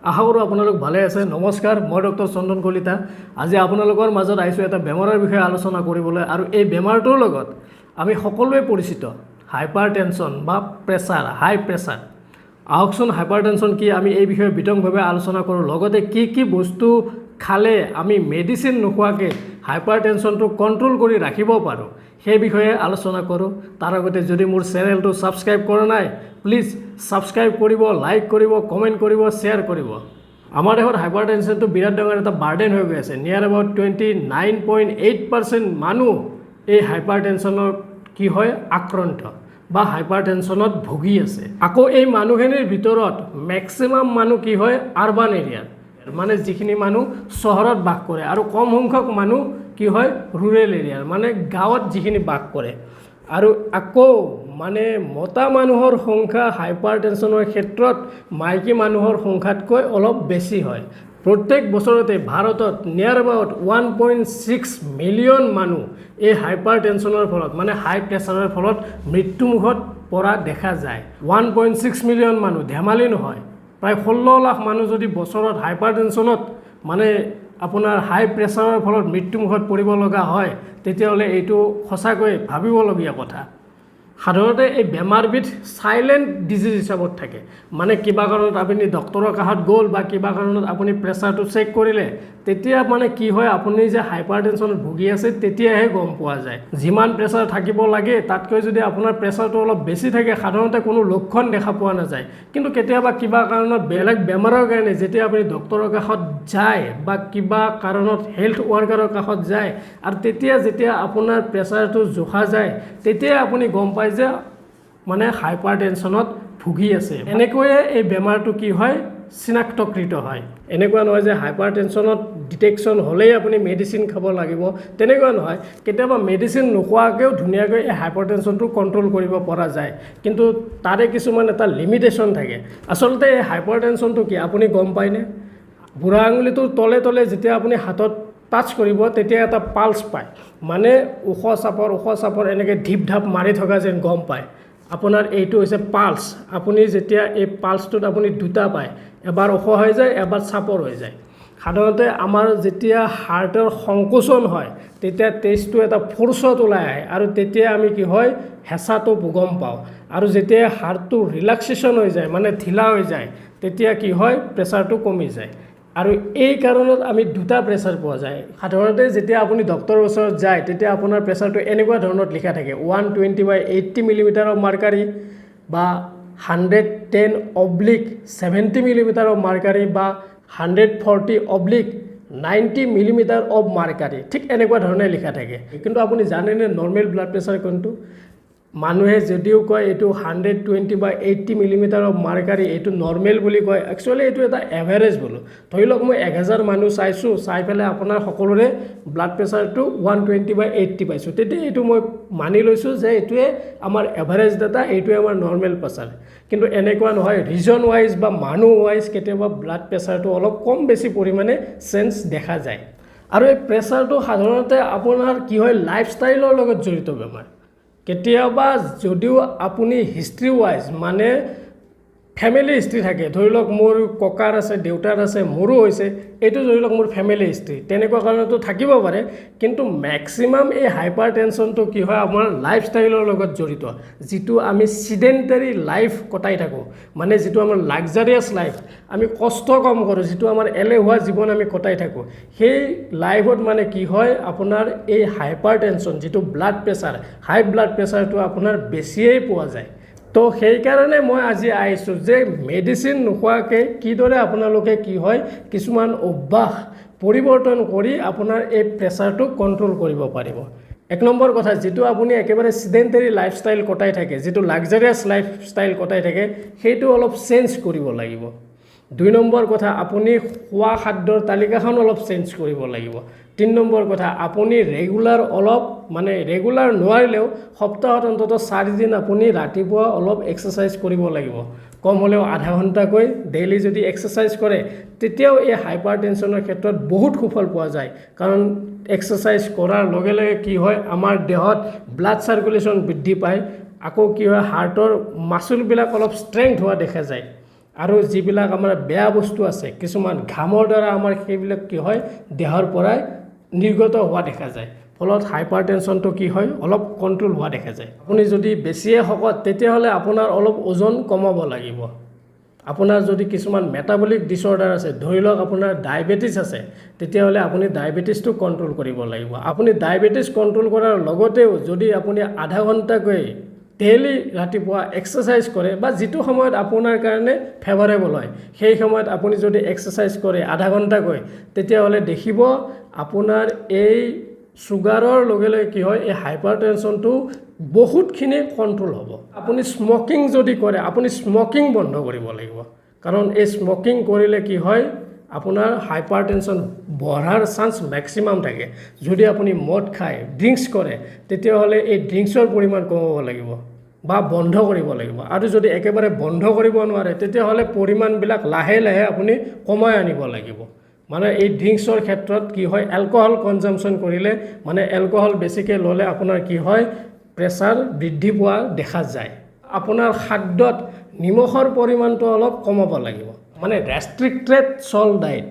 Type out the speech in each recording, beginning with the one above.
আশা কৰোঁ আপোনালোক ভালে আছে। নমস্কাৰ, মই ডক্টৰ চন্দন কলিতা। আজি আপোনালোকৰ মাজত আহিছোঁ এটা বেমাৰৰ বিষয়ে আলোচনা কৰিবলৈ, আৰু এই বেমাৰটোৰ লগত আমি সকলোৱে পৰিচিত হাইপাৰটেনশ্যন বা প্ৰেছাৰ, হাই প্ৰেছাৰ। আহকচোন হাইপাৰটেনশ্যন কি আমি এই বিষয়ে বিতংভাৱে আলোচনা কৰোঁ, লগতে কি কি বস্তু খালে আমি মেডিচিন নোখোৱাকৈ হাইপাৰটেনশ্যনটো কণ্ট্ৰল কৰি ৰাখিব পাৰোঁ সেই বিষয়ে আলোচনা কৰোঁ। তাৰ আগতে যদি মোৰ চেনেলটো ছাবস্ক্ৰাইব কৰা নাই, প্লিজ ছাবস্ক্ৰাইব কৰিব, লাইক কৰিব, কমেণ্ট কৰিব, শ্বেয়াৰ কৰিব। আমাৰ দেশত হাইপাৰটেনশ্যনটো বিৰাট ডাঙৰ এটা বাৰ্ডেন হৈ গৈ আছে। নিয়াৰ এবাউট 29.8% মানুহ এই হাইপাৰটেনশ্যনৰ কি হয় আক্ৰান্ত বা হাইপাৰটেনশ্যনত ভুগি আছে। আকৌ এই মানুহখিনিৰ ভিতৰত মেক্সিমাম মানুহ কি হয় আৰবান এৰিয়াত, মানে যিখিনি মানুহ চহৰত বাস কৰে, আৰু কম সংখ্যক মানুহ কি হয় ৰুৰেল এৰিয়াৰ, মানে গাঁৱত যিখিনি বাস কৰে। আৰু আকৌ মানে মতা মানুহৰ সংখ্যা হাইপাৰটেনশ্যনৰ ক্ষেত্ৰত মাইকী মানুহৰ সংখ্যাতকৈ অলপ বেছি হয়। প্ৰত্যেক বছৰতে ভাৰতত নিয়াৰ এবাউট 1.6 মিলিয়ন মানুহ এই হাইপাৰটেনশ্যনৰ ফলত, মানে হাই প্ৰেছাৰৰ ফলত মৃত্যুমুখত পৰা দেখা যায়। 1.6 মিলিয়ন মানুহ ধেমালি নহয়। প্ৰায় 16 লাখ মানুহ যদি বছৰত হাইপাৰটেনশ্যনত মানে আপোনাৰ হাই প্ৰেছাৰৰ ফলত মৃত্যুমুখত পৰিব লগা হয়, তেতিয়াহ'লে এইটো সঁচাকৈ ভাবিবলগীয়া কথা। সাধাৰণতে এই বেমাৰবিধ চাইলেণ্ট ডিজিজ হিচাপত থাকে, মানে কিবা কাৰণত আপুনি ডক্টৰৰ কাষত গ'ল বা কিবা কাৰণত আপুনি প্ৰেছাৰটো চেক কৰিলে, তেতিয়া মানে কি হয় আপুনি যে হাইপাৰটেনশ্যনত ভুগি আছে তেতিয়াহে গম পোৱা যায়। যিমান প্ৰেছাৰ থাকিব লাগে তাতকৈ যদি আপোনাৰ প্ৰেছাৰটো অলপ বেছি থাকে, সাধাৰণতে কোনো লক্ষণ দেখা পোৱা নাযায়। কিন্তু কেতিয়াবা কিবা কাৰণত বেলেগ বেমাৰৰ কাৰণে যেতিয়া আপুনি ডক্টৰৰ কাষত যায় বা কিবা কাৰণত হেল্থ ৱৰ্কাৰৰ কাষত যায়, আৰু যেতিয়া আপোনাৰ প্ৰেছাৰটো জোখা যায়, তেতিয়া আপুনি গম পায় যে মানে হাইপাৰটেনশ্যনত ভুগি আছে। এনেকৈয়ে এই বেমাৰটো কি হয় চিনাক্তকৃত হয়। এনেকুৱা নহয় যে হাইপাৰটেনশ্যনত ডিটেকশ্যন হ'লেই আপুনি মেডিচিন খাব লাগিব, তেনেকুৱা নহয়। কেতিয়াবা মেডিচিন নোখোৱাকৈও ধুনীয়াকৈ এই হাইপাৰটেনশ্যনটো কণ্ট্ৰল কৰিব পৰা যায়, কিন্তু তাৰে কিছুমান এটা লিমিটেশ্যন থাকে। আচলতে এই হাইপাৰটেনশ্যনটো কি আপুনি গম পায়নে? বুঢ়া আঙুলিটোৰ তলে তলে যেতিয়া আপুনি হাতত টাচ কৰিব তেতিয়া এটা পালচ পায়, মানে ওখ চাপৰ এনেকৈ ঢিপ ঢাপ মাৰি থকা যেন গম পায়। আপোনাৰ এইটো হৈছে পালচ। আপুনি যেতিয়া এই পালচটোত আপুনি দুটা পায়, এবাৰ ওখ হৈ যায়, এবাৰ চাপৰ হৈ যায়। সাধাৰণতে আমাৰ যেতিয়া হাৰ্টৰ সংকোচন হয় তেতিয়া তেজটো এটা ফ'ৰ্চত ওলাই আহে, আৰু তেতিয়া আমি কি হয় হেঁচাটো গম পাওঁ। আৰু যেতিয়া হাৰ্টটো ৰিলেক্সেশ্যন হৈ যায়, মানে ঢিলা হৈ যায়, তেতিয়া কি হয় প্ৰেছাৰটো কমি যায়। আৰু এই কাৰণত আমি দুটা প্ৰেছাৰ পোৱা যায়। সাধাৰণতে যেতিয়া আপুনি ডক্টৰৰ ওচৰত যায় তেতিয়া আপোনাৰ প্ৰেছাৰটো এনেকুৱা ধৰণত লিখা থাকে 120/80 মিলিমিটাৰ অফ মাৰ্কাৰী, বা 110/70 মিলিমিটাৰ অফ মাৰ্কাৰী, বা 140/90 মিলিমিটাৰ অফ মাৰ্কাৰী। ঠিক এনেকুৱা ধৰণে লিখা থাকে। কিন্তু আপুনি জানেনে নৰ্মেল ব্লাড প্ৰেছাৰ কোনটো? মানুহে যদিও কয় এইটো 120/80 মিলিমিটাৰ অফ মাৰ্কাৰী, এইটো নৰ্মেল বুলি কয়, একচুৱেলি এইটো এটা এভাৰেজ বোলো। ধৰি লওক মই 1000 মানুহ চাইছোঁ, চাই পেলাই আপোনাৰ সকলোৰে ব্লাড প্ৰেছাৰটো 120/80 পাইছোঁ, তেতিয়া এইটো মই মানি লৈছোঁ যে এইটোৱে আমাৰ এভাৰেজ ডাটা, এইটোৱে আমাৰ নৰ্মেল প্ৰেছাৰ। কিন্তু এনেকুৱা নহয়, ৰিজন ৱাইজ বা মানুহ ৱাইজ কেতিয়াবা ব্লাড প্ৰেছাৰটো অলপ কম বেছি পৰিমাণে চেঞ্জ দেখা যায়। আৰু এই প্ৰেছাৰটো সাধাৰণতে আপোনাৰ কি হয় লাইফষ্টাইলৰ লগত জড়িত বেমাৰ। কেতিয়াবা যদিও আপুনি হিষ্ট্ৰী ৱাইজ, মানে ফেমিলি হিষ্ট্ৰী থাকে, ধৰি লওক মোৰ ককাৰ আছে, দেউতাৰ আছে, মোৰো হৈছে, এইটো ধৰি লওক মোৰ ফেমিলি হিষ্ট্ৰী, তেনেকুৱা কাৰণতো থাকিব পাৰে। কিন্তু মেক্সিমাম এই হাইপাৰটেনশ্যনটো কি হয় আমাৰ লাইফষ্টাইলৰ লগত জড়িত। যিটো আমি চিডেণ্টাৰী লাইফ কটাই থাকোঁ, মানে যিটো আমাৰ লাক্সাৰিয়াছ লাইফ, আমি কষ্ট কম কৰোঁ, যিটো আমাৰ এলেহুৱা জীৱন আমি কটাই থাকোঁ, সেই লাইফত মানে কি হয় আপোনাৰ এই হাইপাৰটেনশ্যন, যিটো ব্লাড প্ৰেছাৰ, হাই ব্লাড প্ৰেছাৰটো আপোনাৰ বেছিয়েই পোৱা যায়। তো সেইকাৰণে মই আজি আহিছোঁ যে মেডিচিন নোখোৱাকৈ কিদৰে আপোনালোকে কি হয় কিছুমান অভ্যাস পৰিৱৰ্তন কৰি আপোনাৰ এই প্ৰেছাৰটো কণ্ট্ৰল কৰিব পাৰিব। এক নম্বৰ কথা, যিটো আপুনি একেবাৰে চিডেণ্টাৰী লাইফষ্টাইল কটাই থাকে, যিটো লাক্সাৰিয়াছ লাইফষ্টাইল কটাই থাকে, সেইটো অলপ চেঞ্জ কৰিব লাগিব। 2 নম্বৰ কথা, আপুনি খোৱা খাদ্যৰ তালিকাখন অলপ চেঞ্জ কৰিব লাগিব। 3 নম্বৰ কথা, আপুনি ৰেগুলাৰ অলপ, মানে ৰেগুলাৰ নোৱাৰিলেও সপ্তাহত অন্তত 4 দিন আপুনি ৰাতিপুৱা অলপ এক্সাৰচাইজ কৰিব লাগিব। কম হ'লেও আধা ঘণ্টাকৈ ডেইলি যদি এক্সাৰচাইজ কৰে, তেতিয়াও এই হাইপাৰটেনশ্যনৰ ক্ষেত্ৰত বহুত সুফল পোৱা যায়। কাৰণ এক্সাৰচাইজ কৰাৰ লগে লগে কি হয় আমাৰ দেহত ব্লাড চাৰ্কুলেশ্যন বৃদ্ধি পায়, আকৌ কি হয় হাৰ্টৰ মাচুলবিলাক অলপ ষ্ট্ৰেংথ হোৱা দেখা যায়। আৰু যিবিলাক আমাৰ বেয়া বস্তু আছে কিছুমান ঘামৰ দ্বাৰা আমাৰ সেইবিলাক কি হয় দেহৰ পৰাই নিৰ্গত হোৱা দেখা যায় ফলত হাইপাৰটেনশ্যনটো কি হয় অলপ কণ্ট্ৰোল হোৱা দেখা যায় আপুনি যদি বেছিয়ে শকত তেতিয়াহ'লে আপোনাৰ অলপ ওজন কমাব লাগিব আপোনাৰ যদি কিছুমান মেটাবলিক ডিসঅৰ্ডাৰ আছে ধৰি লওক আপোনাৰ ডায়াবেটিছ আছে তেতিয়াহ'লে আপুনি ডায়াবেটিছটো কণ্ট্ৰোল কৰিব লাগিব আপুনি ডায়াবেটিছ কণ্ট্ৰোল কৰাৰ লগতেও যদি আপুনি আধা ঘণ্টাকৈ ডেইলি ৰাতিপুৱা এক্সাৰসাইজ কৰে বা যিটো সময়ত আপোনাৰ কাৰণে ফেভাৰেবল হয় সেই সময়ত আপুনি যদি এক্সাৰসাইজ কৰে আধা ঘণ্টাকৈ তেতিয়াহ'লে দেখিব আপোনাৰ এই সুগাৰৰ লগে লগে কি হয় এই হাইপাৰটেনশ্যনটো বহুতখিনি কণ্ট্ৰোল হ'ব আপুনি স্মকিং যদি কৰে আপুনি স্মকিং বন্ধ কৰিব লাগিব কাৰণ এই স্মকিং কৰিলে কি হয় আপোনাৰ হাইপাৰটেনশ্যন বঢ়াৰ চান্স ম্যাক্সিমাম থাকে যদি আপুনি মদ খায় ড্ৰিংকছ কৰে তেতিয়াহ'লে এই ড্ৰিংকছৰ পৰিমাণ কমাব লাগিব বা বন্ধ কৰিব লাগিব আৰু যদি একেবাৰে বন্ধ কৰিব নোৱাৰে তেতিয়াহ'লে পৰিমাণবিলাক লাহে লাহে আপুনি কমাই আনিব লাগিব মানে এই ড্ৰিংকছৰ ক্ষেত্ৰত কি হয় এলকহল কনজাম্পশ্যন কৰিলে মানে এলকহল বেছিকৈ ল'লে আপোনাৰ কি হয় প্ৰেছাৰ বৃদ্ধি পোৱা দেখা যায় আপোনাৰ খাদ্যত নিমখৰ পৰিমাণটো অলপ কমাব লাগিব মানে ৰেষ্ট্ৰিক্টেড সল্ট ডায়েট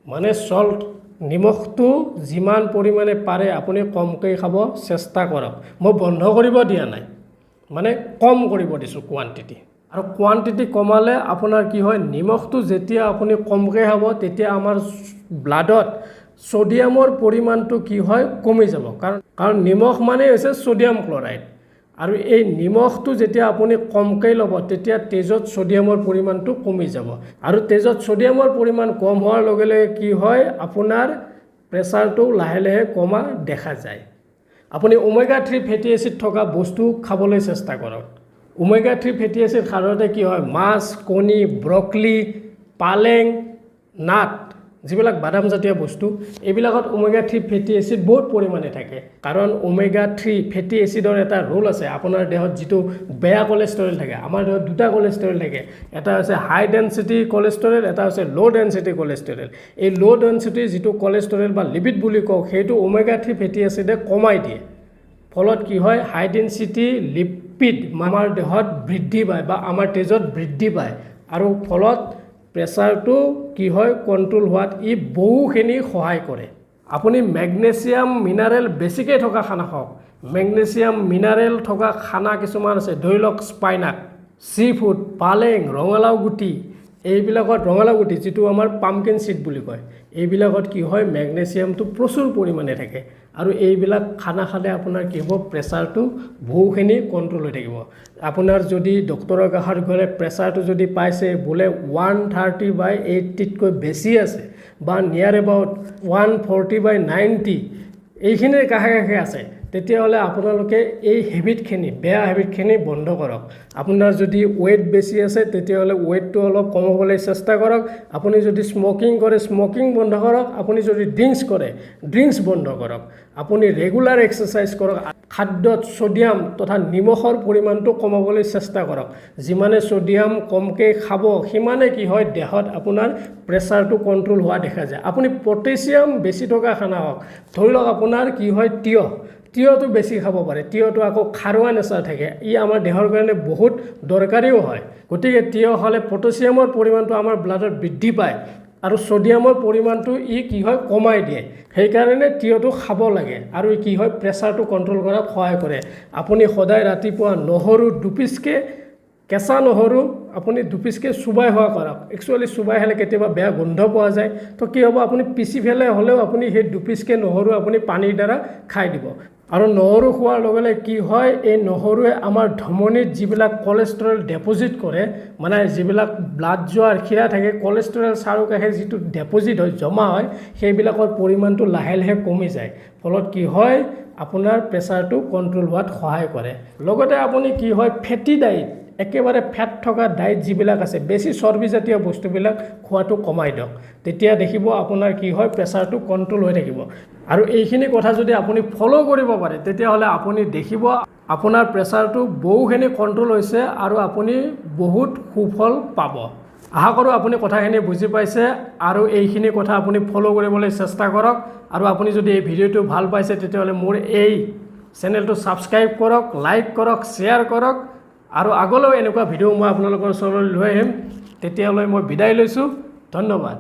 মানে সল্ট নিমখটো যিমান পৰিমাণে পাৰে আপুনি কমকৈ খাব চেষ্টা কৰক মই বন্ধ কৰিব দিয়া নাই মানে কম কৰিব দিছোঁ কোৱান্টিটি আৰু কোৱান্টিটি কমালে আপোনাৰ কি হয় নিমখটো যেতিয়া আপুনি কমকৈ খাব তেতিয়া আমাৰ ব্লাডত সোডিয়ামৰ পৰিমাণটো কি হয় কমি যাব কাৰণ নিমখ মানে হৈছে সোডিয়াম ক্লৰাইড আৰু এই নিমখটো যেতিয়া আপুনি কমকৈ ল'ব তেতিয়া তেজত সোডিয়ামৰ পৰিমাণটো কমি যাব আৰু তেজত সোডিয়ামৰ পৰিমাণ কম হোৱাৰ লগে লগে কি হয় আপোনাৰ প্ৰেছাৰটো লাহে লাহে কমা দেখা যায় আপুনি ওমেগা 3 ফেটি এচিড থকা বস্তু খাবলৈ চেষ্টা কৰক ওমেগা 3 ফেটি এচিড সাধাৰণতে কি হয় মাছ কণী ব্ৰকলি পালেং নাট যিবিলাক বাদাম জাতীয় বস্তু এইবিলাকত ওমেগা 3 ফেটি এচিড বহুত পৰিমাণে থাকে কাৰণ ওমেগা 3 ফেটি এচিডৰ এটা ৰোল আছে আপোনাৰ দেহত যিটো বেয়া কোলেষ্ট্ৰল থাকে আমাৰ দেহত দুটা কোলেষ্ট্ৰল থাকে এটা হৈছে হাই ডেনসিটি কোলেষ্ট্ৰল এটা হৈছে লো ডেনসিটি কোলেষ্ট্ৰল এই লো ডেনসিটি যিটো কোলেষ্ট্ৰল বা লিপিড বুলি কওঁ সেইটো ওমেগা 3 ফেটি এচিডে কমাই দিয়ে ফলত কি হয় হাই ডেনসিটি লিপিড আমাৰ দেহত বৃদ্ধি পায় বা আমাৰ তেজত বৃদ্ধি পায় আৰু ফলত প্ৰেছাৰটো কি হয় কণ্ট্ৰোল হোৱাত ই বহুখিনি সহায় কৰে আপুনি মেগনেছিয়াম মিনাৰেল বেছিকৈ থকা খানা খাওক মেগনেছিয়াম মিনাৰেল থকা খানা কিছুমান আছে ধৰি লওক স্পাইনাট সি ফুড পালেং ৰঙালাও গুটি এইবিলাকত ৰঙালাও গুটি যিটো আমাৰ পামকিন সিড বুলি কয় এইবিলাকত কি হয় মেগনেছিয়ামটো প্ৰচুৰ পৰিমাণে থাকে আৰু এইবিলাক খানা খালে আপোনাৰ কি হ'ব প্ৰেছাৰটো বহুখিনি কণ্ট্ৰোল হৈ থাকিব আপোনাৰ যদি ডক্টৰৰ কাষত গ'লে প্ৰেছাৰটো যদি পাইছে বোলে 130/80তকৈ বেছি আছে বা নিয়াৰ এবাউট 140/90 এইখিনিৰ কাষে কাষে আছে তেতিয়াহ'লে আপোনালোকে এই হেবিটখিনি বেয়া হেবিটখিনি বন্ধ কৰক আপোনাৰ যদি ওয়েট বেছি আছে তেতিয়াহ'লে ওয়েটটো অলপ কমাবলৈ চেষ্টা কৰক আপুনি যদি স্মকিং কৰে স্মকিং বন্ধ কৰক আপুনি যদি ড্ৰিংকছ কৰে ড্ৰিংকছ বন্ধ কৰক আপুনি ৰেগুলাৰ এক্সাৰসাইজ কৰক খাদ্যত সোডিয়াম তথা নিমখৰ পৰিমাণটো কমাবলৈ চেষ্টা কৰক যিমানে সোডিয়াম কমকৈ খাব সিমানে কি হয় দেহত আপোনাৰ প্ৰেছাৰটো কণ্ট্ৰোল হোৱা দেখা যায় আপুনি পটেছিয়াম বেছি থকা খানা হওক ধৰি লওক আপোনাৰ কি হয় তিয়হটো বেছি খাব পাৰে তিয়হটো আকৌ খাৰুৱা নেচাৰ থাকে ই আমাৰ দেহৰ কাৰণে বহুত দৰকাৰীও হয় গতিকে তিয়হ হ'লে পটেছিয়ামৰ পৰিমাণটো আমাৰ ব্লাডত বৃদ্ধি পায় আৰু সোডিয়ামৰ পৰিমাণটো ই কি হয় কমাই দিয়ে সেইকাৰণে তিয়হটো খাব লাগে আৰু কি হয় প্ৰেছাৰটো কণ্ট্ৰোল কৰাত সহায় কৰে আপুনি সদায় ৰাতিপুৱা নহৰু দুপিচকৈ কেঁচা নহৰু আপুনি দুপিচকৈ চুবাই হোৱা কৰক একচুৱেলি চুবাই হ'লে কেতিয়াবা বেয়া গোন্ধ পোৱা যায় তো কি হ'ব আপুনি পিচি ফেলে হ'লেও আপুনি সেই দুপিচকৈ নহৰু আপুনি পানীৰ দ্বাৰা খাই দিব আৰু নহৰু খোৱাৰ লগে লগে কি হয় এই নহৰুৱে আমাৰ ধমনীত যিবিলাক কোলেষ্ট্ৰল ডেপজিট কৰে মানে যিবিলাক ব্লাড যোৱাৰ শিৰা থাকে কোলেষ্ট্ৰল চাৰিওকাষে যিটো ডেপজিট হয় জমা হয় সেইবিলাকৰ পৰিমাণটো লাহে লাহে কমি যায় ফলত কি হয় আপোনাৰ প্ৰেছাৰটো কণ্ট্ৰোল হোৱাত সহায় কৰে লগতে আপুনি কি হয় ফেটি ডায়েট একেবাৰে ফেট থকা ডায়েট যিবিলাক আছে বেছি চৰ্বিজাতীয় বস্তুবিলাক খোৱাটো কমাই দিয়ক তেতিয়া দেখিব আপোনাৰ কি হয় প্ৰেছাৰটো কণ্ট্ৰোল হৈ থাকিব আৰু এইখিনি কথা যদি আপুনি ফলো কৰিব পাৰে তেতিয়াহ'লে আপুনি দেখিব আপোনাৰ প্ৰেছাৰটো বহুখিনি কণ্ট্ৰোল হৈছে আৰু আপুনি বহুত সুফল পাব আশা কৰোঁ আপুনি কথাখিনি বুজি পাইছে আৰু এইখিনি কথা আপুনি ফলো কৰিবলৈ চেষ্টা কৰক আৰু আপুনি যদি এই ভিডিঅ'টো ভাল পাইছে তেতিয়াহ'লে মোৰ এই চেনেলটো ছাবস্ক্ৰাইব কৰক লাইক কৰক শ্বেয়াৰ কৰক আৰু আগলৈও এনেকুৱা ভিডিঅ' মই আপোনালোকৰ ওচৰলৈ লৈ আহিম তেতিয়ালৈ মই বিদায় লৈছোঁ। ধন্যবাদ।